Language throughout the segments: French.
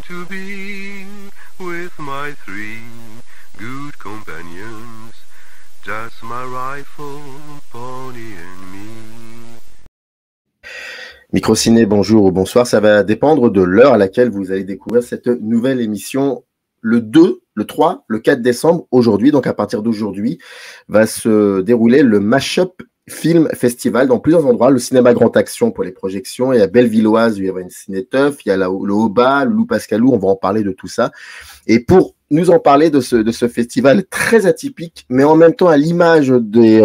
to be with my three good companions, just my rifle, pony and me. Microciné, bonjour ou bonsoir, ça va dépendre de l'heure à laquelle vous allez découvrir cette nouvelle émission. Le 2, le 3, le 4 décembre, aujourd'hui, donc à partir d'aujourd'hui, va se dérouler le Mashup Film Festival dans plusieurs endroits. Le cinéma Grand Action pour les projections, il y a Bellevilloise où il y aura une ciné-teuf, il y a le Haut-Bas, le Loup Pascalou, on va en parler de tout ça. Et pour nous en parler de ce festival très atypique, mais en même temps à l'image des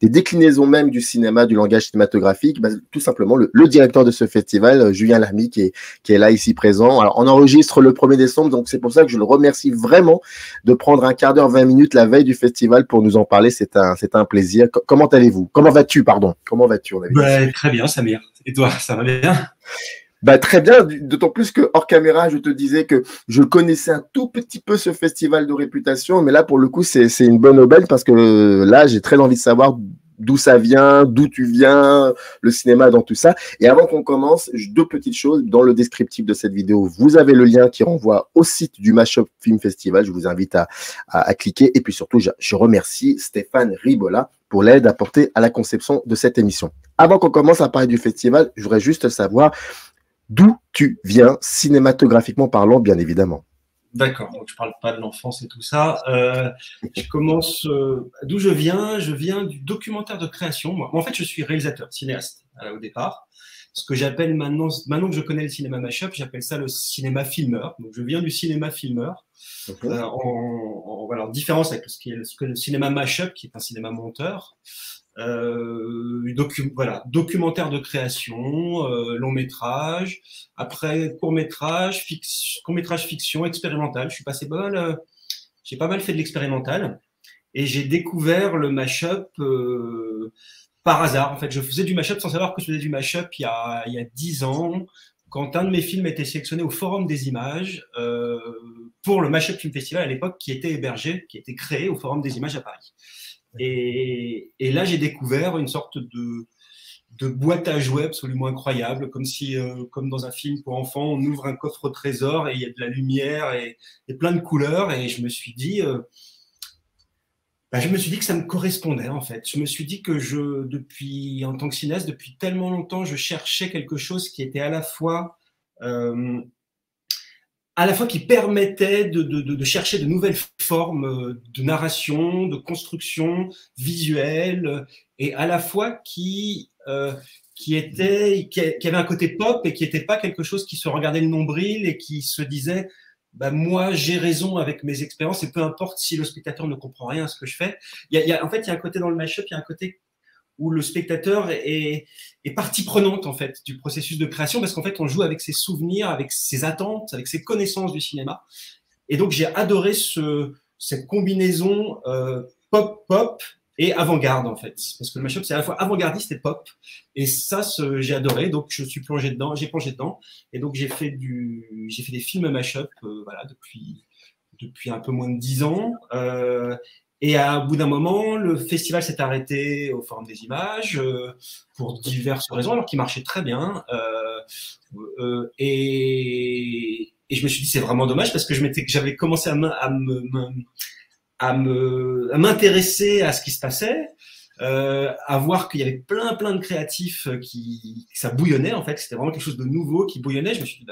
déclinaisons même du cinéma, du langage cinématographique, bah, tout simplement le directeur de ce festival, Julien Lamy, qui est là ici présent. Alors, on enregistre le 1er décembre, donc c'est pour ça que je le remercie vraiment de prendre un quart d'heure, 20 minutes la veille du festival pour nous en parler. C'est un plaisir. Comment allez-vous? Comment vas-tu, pardon? Comment vas-tu? Très bien, Samir. Et toi, ça va bien? Bah, très bien, d'autant plus que hors caméra, je te disais que je connaissais un tout petit peu ce festival de réputation, mais là, pour le coup, c'est une bonne aubaine parce que là, j'ai très envie de savoir d'où ça vient, d'où tu viens, le cinéma dans tout ça. Et avant qu'on commence, deux petites choses. Dans le descriptif de cette vidéo, vous avez le lien qui renvoie au site du Mashup Film Festival. Je vous invite à cliquer. Et puis surtout, je remercie Stéphane Ribola pour l'aide apportée à la conception de cette émission. Avant qu'on commence à parler du festival, je voudrais juste savoir d'où tu viens, cinématographiquement parlant, bien évidemment. D'accord, donc je ne parle pas de l'enfance et tout ça. Je commence d'où je viens du documentaire de création. Moi, en fait, je suis réalisateur, cinéaste au départ. Ce que j'appelle maintenant que je connais le cinéma mashup, j'appelle ça le cinéma filmeur. Donc, je viens du cinéma filmeur. En différence avec ce que le cinéma mashup, qui est un cinéma monteur. Documentaire de création, long métrage, après court métrage fiction, expérimental. J'ai pas mal fait de l'expérimental et j'ai découvert le mashup par hasard. En fait, je faisais du mashup sans savoir que je faisais du mashup il y a 10 ans, quand un de mes films était sélectionné au Forum des Images pour le Mashup Film Festival à l'époque, qui était créé au Forum des Images à Paris. Et là, j'ai découvert une sorte de boîte à jouets absolument incroyable, comme dans un film pour enfants, on ouvre un coffre au trésor et il y a de la lumière et plein de couleurs. Et je me suis dit que ça me correspondait en fait. Je me suis dit que en tant que cinéaste, depuis tellement longtemps, je cherchais quelque chose qui était à la fois qui permettait de chercher de nouvelles formes de narration, de construction visuelle, et à la fois qui avait un côté pop et qui n'était pas quelque chose qui se regardait le nombril et qui se disait moi j'ai raison avec mes expériences et peu importe si le spectateur ne comprend rien à ce que je fais. En fait, il y a un côté dans le mashup, il y a un côté où le spectateur est partie prenante en fait du processus de création, parce qu'en fait on joue avec ses souvenirs, avec ses attentes, avec ses connaissances du cinéma. Et donc j'ai adoré cette combinaison pop et avant-garde en fait, parce que le mashup c'est à la fois avant-gardiste et pop, et ça j'ai adoré. Donc j'ai plongé dedans, et donc j'ai fait des films mashup depuis un peu moins de 10 ans. Et au bout d'un moment, le festival s'est arrêté au Forum des Images pour diverses raisons, alors qu'il marchait très bien. Et je me suis dit, c'est vraiment dommage, parce que j'avais commencé à m'intéresser à ce qui se passait, à voir qu'il y avait plein de créatifs que ça bouillonnait en fait. C'était vraiment quelque chose de nouveau qui bouillonnait. Je me suis dit,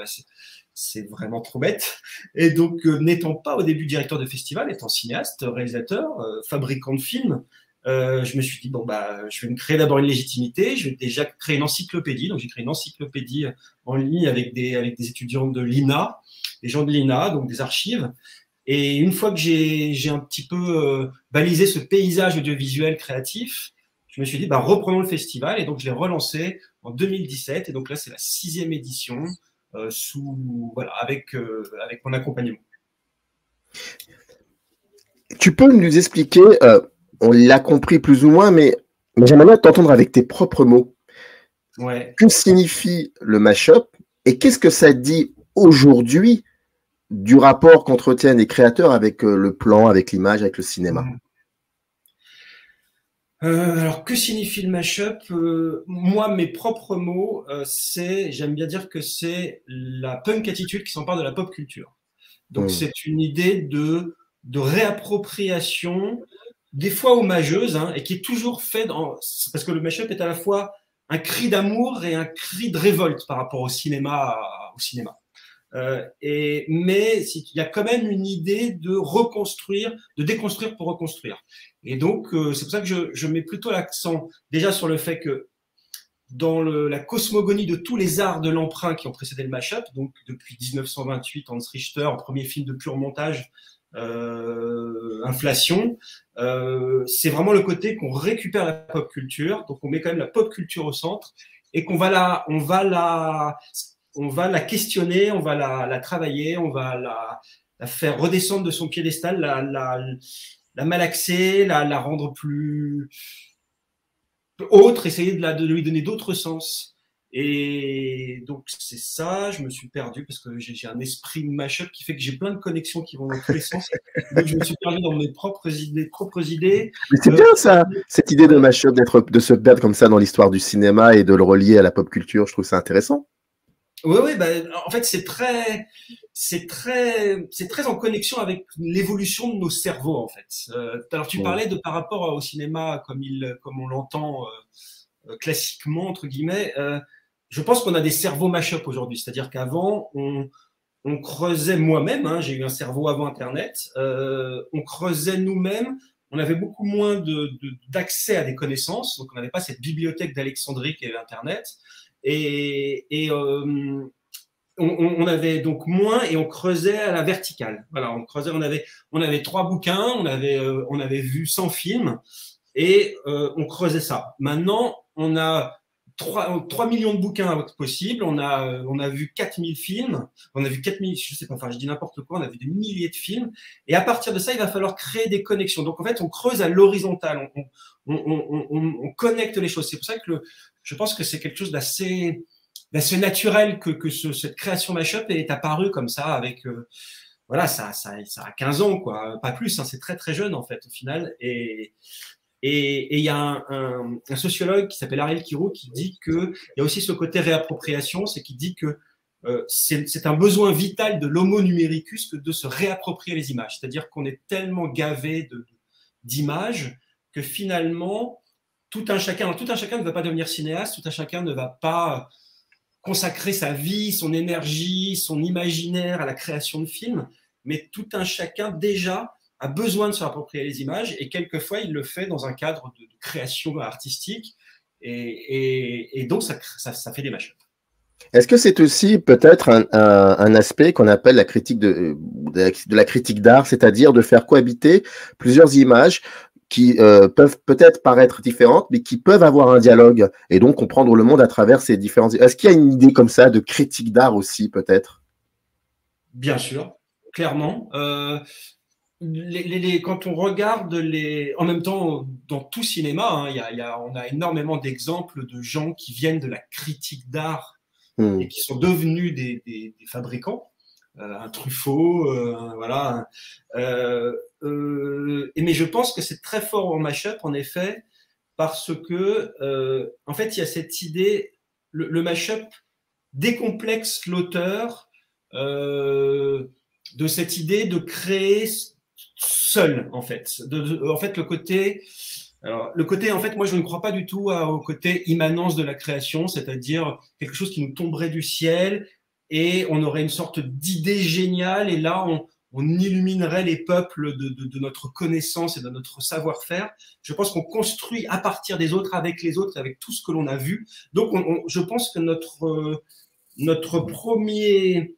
c'est vraiment trop bête. Et donc, n'étant pas au début directeur de festival, étant cinéaste, réalisateur, fabricant de films, je me suis dit, je vais me créer d'abord une légitimité. Je vais déjà créer une encyclopédie. Donc, j'ai créé une encyclopédie en ligne avec des étudiants de l'INA, des gens de l'INA, donc des archives. Et une fois que j'ai un petit peu balisé ce paysage audiovisuel créatif, je me suis dit, reprenons le festival. Et donc, je l'ai relancé en 2017. Et donc là, c'est la 6e édition. Avec mon accompagnement. Tu peux nous expliquer, on l'a compris plus ou moins, mais j'aimerais bien t'entendre avec tes propres mots. Ouais. Que signifie le mashup et qu'est-ce que ça dit aujourd'hui du rapport qu'entretiennent les créateurs avec le plan, avec l'image, avec le cinéma? Alors, que signifie le mashup? Moi, mes propres mots, j'aime bien dire que c'est la punk attitude qui s'empare de la pop culture. Donc, c'est une idée de réappropriation, des fois hommageuse, hein, et qui est toujours fait parce que le mashup est à la fois un cri d'amour et un cri de révolte par rapport au cinéma. Mais il y a quand même une idée de reconstruire, de déconstruire pour reconstruire. Et donc, c'est pour ça que je mets plutôt l'accent déjà sur le fait que dans la cosmogonie de tous les arts de l'emprunt qui ont précédé le mashup, donc depuis 1928, Hans Richter, premier film de pur montage, Inflation, c'est vraiment le côté qu'on récupère la pop culture, donc on met quand même la pop culture au centre et qu'on va la questionner, on va la travailler, on va la faire redescendre de son piédestal, la malaxer, la rendre plus autre, essayer de lui donner d'autres sens. Et donc c'est ça, je me suis perdu parce que j'ai un esprit mashup qui fait que j'ai plein de connexions qui vont dans tous les sens. Donc je me suis perdu dans mes propres idées. Mais c'est bien ça, cette idée de mashup, de se perdre comme ça dans l'histoire du cinéma et de le relier à la pop culture, je trouve ça intéressant. Oui, en fait, c'est très en connexion avec l'évolution de nos cerveaux, en fait. Alors, tu parlais par rapport au cinéma comme on l'entend classiquement, entre guillemets. Je pense qu'on a des cerveaux mash-up aujourd'hui. C'est-à-dire qu'avant, on creusait moi-même, hein, j'ai eu un cerveau avant Internet, on creusait nous-mêmes, on avait beaucoup moins d'accès à des connaissances, donc on n'avait pas cette bibliothèque d'Alexandrie qu'est Internet. On avait donc moins et on creusait à la verticale. Voilà, on creusait, on avait 3 bouquins, on avait vu 100 films et on creusait ça. Maintenant, on a 3 millions de bouquins possibles, on a vu 4000 films, on a vu 4000, je sais pas, enfin je dis n'importe quoi, on a vu des milliers de films et à partir de ça, il va falloir créer des connexions. Donc en fait, on creuse à l'horizontale, on connecte les choses. C'est pour ça que je pense que c'est quelque chose d'assez naturel que cette création mashup est apparue comme ça avec voilà, ça a 15 ans quoi, pas plus, hein, c'est très très jeune en fait au final et il y a un sociologue qui s'appelle Ariel Kiro qui dit que il y a aussi ce côté réappropriation, c'est qu'il dit que c'est un besoin vital de l'homo numericus que de se réapproprier les images, c'est-à-dire qu'on est tellement gavé d'images que finalement tout un chacun ne va pas devenir cinéaste, tout un chacun ne va pas consacrer sa vie, son énergie, son imaginaire à la création de films, mais tout un chacun déjà a besoin de se approprier les images et quelquefois il le fait dans un cadre de création artistique et donc ça fait des mashups. Est-ce que c'est aussi peut-être un aspect qu'on appelle la critique de la critique d'art, c'est-à-dire de faire cohabiter plusieurs images qui peuvent peut-être paraître différentes, mais qui peuvent avoir un dialogue et donc comprendre le monde à travers ces différentes. Est-ce qu'il y a une idée comme ça de critique d'art aussi, peut-être? Bien sûr, clairement. Quand on regarde en même temps, dans tout cinéma, hein, on a énormément d'exemples de gens qui viennent de la critique d'art et qui sont devenus des fabricants. Un Truffaut, voilà. Mais je pense que c'est très fort en mashup, en effet, parce que, en fait, il y a cette idée, le mashup décomplexe l'auteur de cette idée de créer seul, en fait. En fait, le côté, en fait, moi, je ne crois pas du tout au côté immanence de la création, c'est-à-dire quelque chose qui nous tomberait du ciel et on aurait une sorte d'idée géniale et là, on illuminerait les peuples de notre connaissance et de notre savoir-faire. Je pense qu'on construit à partir des autres, avec les autres, avec tout ce que l'on a vu. Donc, je pense que notre premier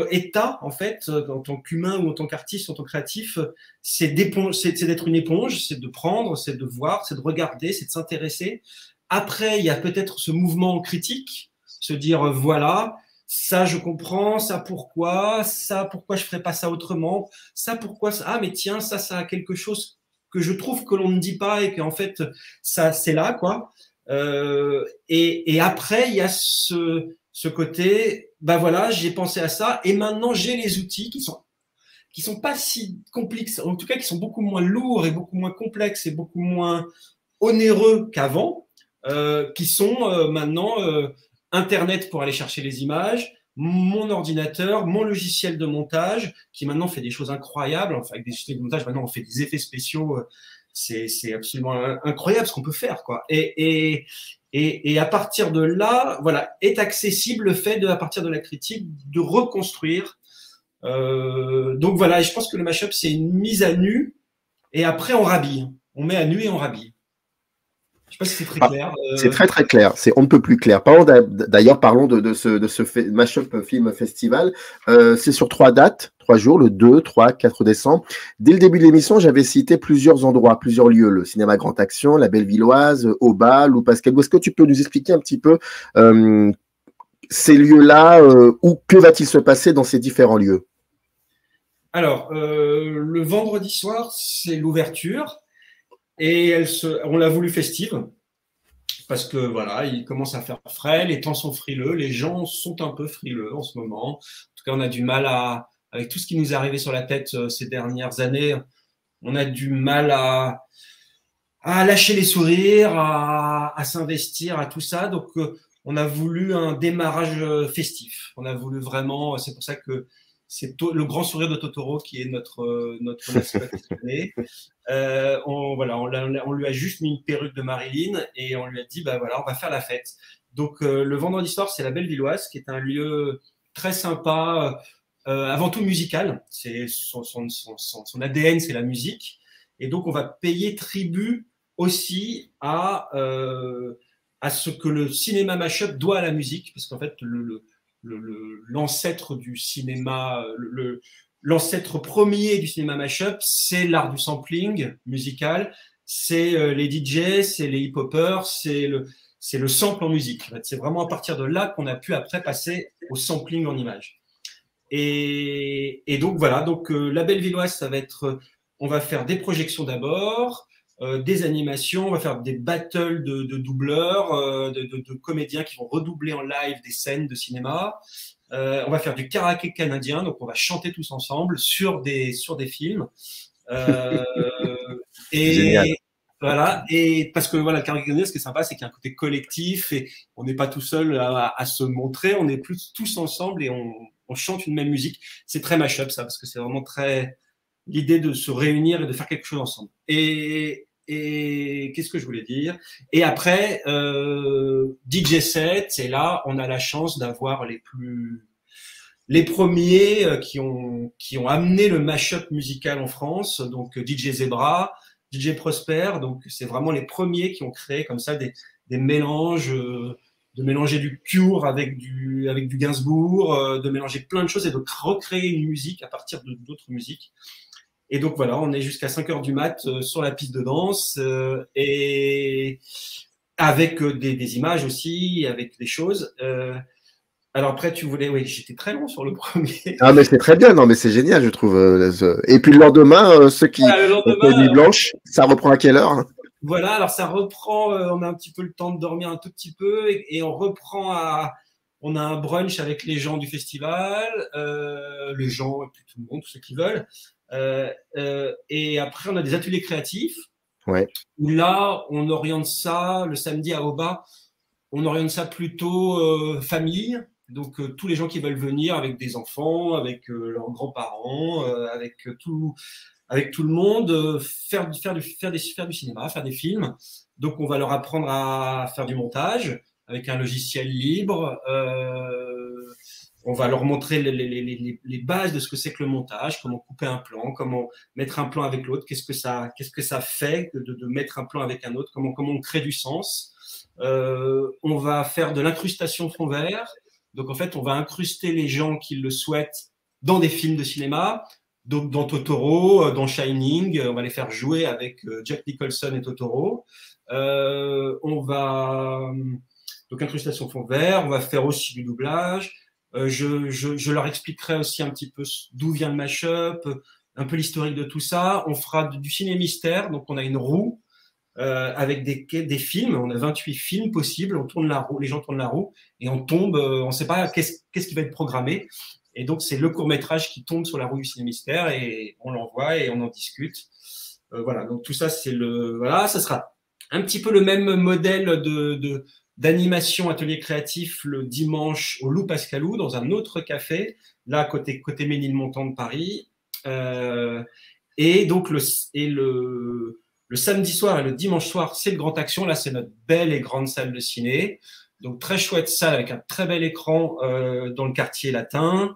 état, en fait, en tant qu'humain ou en tant qu'artiste, en tant que créatif, c'est d'être une éponge, c'est de prendre, c'est de voir, c'est de regarder, c'est de s'intéresser. Après, il y a peut-être ce mouvement critique, se dire, voilà, ça je comprends, ça pourquoi je ferais pas ça autrement, ça pourquoi ça, ah mais tiens, ça a quelque chose que je trouve que l'on ne dit pas et qu'en fait, ça c'est là, quoi. Et après, il y a ce côté, ben voilà, j'ai pensé à ça et maintenant j'ai les outils qui sont qui sont pas si complexes, en tout cas qui sont beaucoup moins lourds et beaucoup moins complexes et beaucoup moins onéreux qu'avant, qui sont maintenant Internet pour aller chercher les images, mon ordinateur, mon logiciel de montage, qui maintenant fait des choses incroyables. Enfin, avec des logiciels de montage, maintenant on fait des effets spéciaux. C'est absolument incroyable ce qu'on peut faire, quoi. Et à partir de là, voilà, est accessible le fait à partir de la critique, de reconstruire. Donc voilà, je pense que le mashup, c'est une mise à nu et après on rhabille. On met à nu et on rhabille. Je sais pas si c'est très clair. C'est très très clair, on ne peut plus clair. D'ailleurs, parlons de ce Mashup Film Festival. C'est sur 3 dates, 3 jours, le 2, 3, 4 décembre. Dès le début de l'émission, j'avais cité plusieurs endroits, plusieurs lieux, le cinéma Grand Action, la Bellevilloise, Aubin, Lou Pascal. Est-ce que tu peux nous expliquer un petit peu ces lieux-là, ou que va-t-il se passer dans ces différents lieux? Alors, le vendredi soir, c'est l'ouverture. Et on l'a voulu festive parce que voilà, il commence à faire frais, les temps sont frileux, les gens sont un peu frileux en ce moment. En tout cas, on a du mal avec tout ce qui nous est arrivé sur la tête ces dernières années, on a du mal à lâcher les sourires, à s'investir, à tout ça. Donc, on a voulu un démarrage festif. On a voulu vraiment, c'est pour ça que c'est le grand sourire de Totoro qui est notre mascotte cette année. On lui a juste mis une perruque de Marilyn et on lui a dit, bah voilà, on va faire la fête. Donc le vendredi soir, c'est la Bellevilloise, qui est un lieu très sympa, avant tout musical. C'est son ADN, c'est la musique. Et donc on va payer tribut aussi à ce que le cinéma mashup doit à la musique, parce qu'en fait l'ancêtre du cinéma, l'ancêtre premier du cinéma mashup, c'est l'art du sampling musical, c'est les DJ, c'est les hip-hoppers, c'est le sample en musique. En fait, c'est vraiment à partir de là qu'on a pu après passer au sampling en images. Et donc voilà, donc la Bellevilloise, ça va être, on va faire des projections d'abord, des animations, on va faire des battles de doubleurs, de comédiens qui vont redoubler en live des scènes de cinéma. On va faire du karaoké canadien, donc on va chanter tous ensemble sur des films. Et génial. Voilà, et parce que voilà, le karaoké canadien, ce qui est sympa, c'est qu'il y a un côté collectif et on n'est pas tout seul à se montrer, on est plus tous ensemble et on chante une même musique. C'est très mashup ça, parce que c'est vraiment très l'idée de se réunir et de faire quelque chose ensemble. Et qu'est-ce que je voulais dire? Et après, DJ set, et là, on a la chance d'avoir les premiers qui ont amené le mashup musical en France. Donc DJ Zebra, DJ Prosper. Donc c'est vraiment les premiers qui ont créé comme ça des mélanges, de mélanger du Cure avec du Gainsbourg, de mélanger plein de choses et de recréer une musique à partir d'autres musiques. Et donc voilà, on est jusqu'à 5h du mat sur la piste de danse et avec des images aussi, avec des choses. Alors après, oui, j'étais très long sur le premier. Ah mais c'est très bien, non mais c'est génial, je trouve. Et puis le lendemain, ceux qui ont fait nuit blanche, ça reprend à quelle heure? Voilà, alors ça reprend, on a un petit peu le temps de dormir un tout petit peu et on reprend on a un brunch avec les gens du festival, les gens, et puis tout le monde, tous ceux qui veulent. Et après, on a des ateliers créatifs. Ouais. Où là, on oriente ça, le samedi à Aubin, on oriente ça plutôt famille. Donc, tous les gens qui veulent venir avec des enfants, avec leurs grands-parents, avec tout le monde, faire du cinéma, faire des films. Donc, on va leur apprendre à faire du montage avec un logiciel libre. On va leur montrer les bases de ce que c'est que le montage, comment couper un plan, comment mettre un plan avec l'autre, qu'est-ce que ça fait de mettre un plan avec un autre, comment on crée du sens. On va faire de l'incrustation fond vert. Donc en fait, on va incruster les gens qui le souhaitent dans des films de cinéma. Donc dans Totoro, dans Shining, on va les faire jouer avec Jack Nicholson et Totoro. On va donc incrustation fond vert. On va faire aussi du doublage. Je leur expliquerai aussi un petit peu d'où vient le mashup, un peu l'historique de tout ça. On fera du ciné-mystère, donc on a une roue avec des films. On a 28 films possibles. On tourne la roue, les gens tournent la roue et on tombe. On ne sait pas qu'est-ce qui va être programmé. Et donc, c'est le court-métrage qui tombe sur la roue du Ciné Mystère et on l'envoie et on en discute. Voilà, donc tout ça, voilà, ça sera un petit peu le même modèle d'animation atelier créatif le dimanche au Loup Pascalou dans un autre café, là côté Ménilmontant de Paris. Et donc le samedi soir et le dimanche soir, c'est le Grand Action. Là, c'est notre belle et grande salle de ciné. Donc très chouette salle avec un très bel écran dans le quartier latin.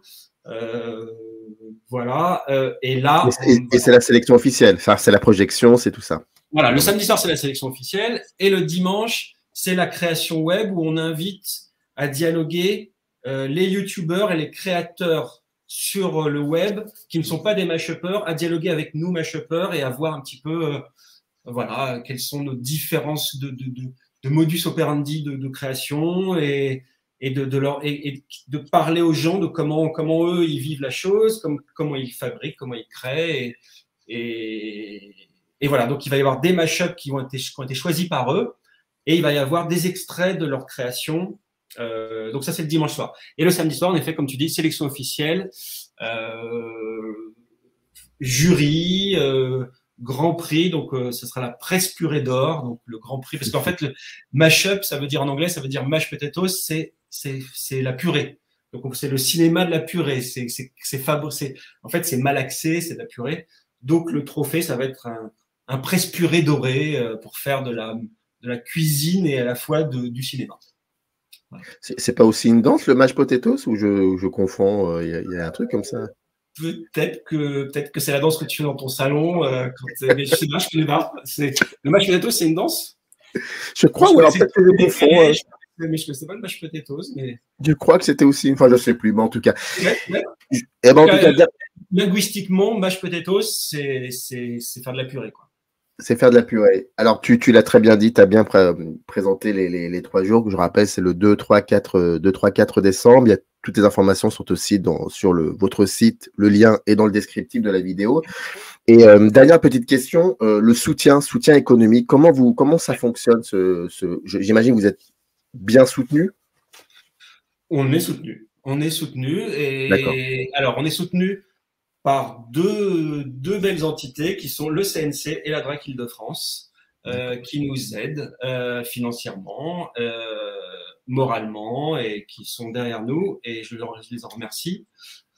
Voilà. Et là, et c'est la sélection officielle. Enfin, c'est la projection, c'est tout ça. Voilà. Le samedi soir, c'est la sélection officielle, et le dimanche, c'est la création web où on invite à dialoguer les youtubeurs et les créateurs sur le web qui ne sont pas des mash-uppers, à dialoguer avec nous mash-uppers et à voir un petit peu voilà, quelles sont nos différences de modus operandi de création et de parler aux gens de comment eux ils vivent la chose, comment ils fabriquent, comment ils créent et voilà. Donc il va y avoir des mash-ups qui ont été choisis par eux et il va y avoir des extraits de leur création. Donc ça c'est le dimanche soir. Et le samedi soir, en effet, comme tu dis, sélection officielle, jury, Grand Prix, donc ce sera la presse purée d'or, donc le Grand Prix, parce qu'en fait le mash-up, ça veut dire en anglais, ça veut dire mashed potatoes, c'est la purée. Donc c'est le cinéma de la purée, en fait c'est malaxé, c'est de la purée. Donc le trophée, ça va être un presse purée doré pour faire de la cuisine et à la fois du cinéma. Voilà. C'est pas aussi une danse le mashed potatoes ou je confonds, il y a un truc comme ça? Peut-être que c'est la danse que tu fais dans ton salon. Mais je sais pas, je connais pas. Le mashed potatoes, c'est une danse? Je crois, ou alors peut-être que je confonds. Mais je ne sais pas le mashed potatoes. Mais... Je crois que c'était aussi, enfin je ne sais plus, mais en tout cas. Ouais. Et ben, en tout cas, linguistiquement, mashed potatoes, c'est faire de la purée, quoi. C'est faire de la purée. Alors, tu l'as très bien dit, tu as bien présenté les 3 jours. Je rappelle, c'est le 2, 3, 4 décembre. Il y a toutes les informations sont aussi sur votre site. Le lien est dans le descriptif de la vidéo. Et dernière petite question, le soutien économique, comment ça fonctionne j'imagine que vous êtes bien soutenu? On est soutenu. Et alors, on est soutenu par deux belles entités qui sont le CNC et la DRAC Île-de-France, qui nous aident financièrement, moralement, et qui sont derrière nous, et je les en remercie.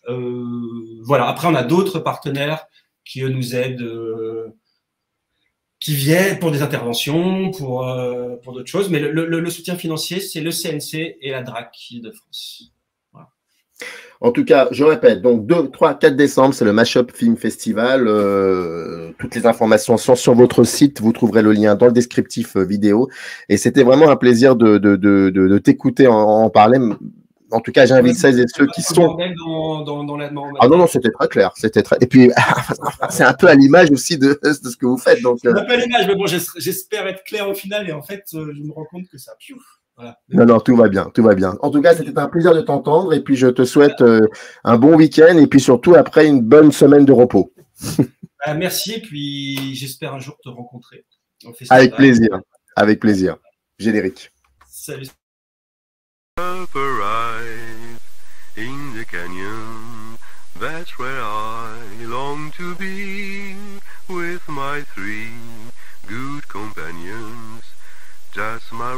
Voilà. Après, on a d'autres partenaires qui nous aident, qui viennent pour des interventions, pour d'autres choses, mais le soutien financier, c'est le CNC et la DRAC Île-de-France. Voilà. En tout cas, je répète, donc 2, 3, 4 décembre, c'est le Mashup Film Festival. Toutes les informations sont sur votre site. Vous trouverez le lien dans le descriptif vidéo. Et c'était vraiment un plaisir de t'écouter en parler. En tout cas, j'invite celles et ceux qui sont… Ah non, c'était très clair. Et puis, c'est un peu à l'image aussi de ce que vous faites. C'est un peu à l'image, mais bon, j'espère être clair au final. Et en fait, je me rends compte que ça… Voilà. Non, tout va bien, tout va bien. En tout cas, c'était un plaisir de t'entendre et puis je te souhaite un bon week-end et puis surtout après une bonne semaine de repos. Merci et puis j'espère un jour te rencontrer. Avec plaisir, avec plaisir. Générique. Salut. In the canyon, that's where I long to be with my 3 good companions, just my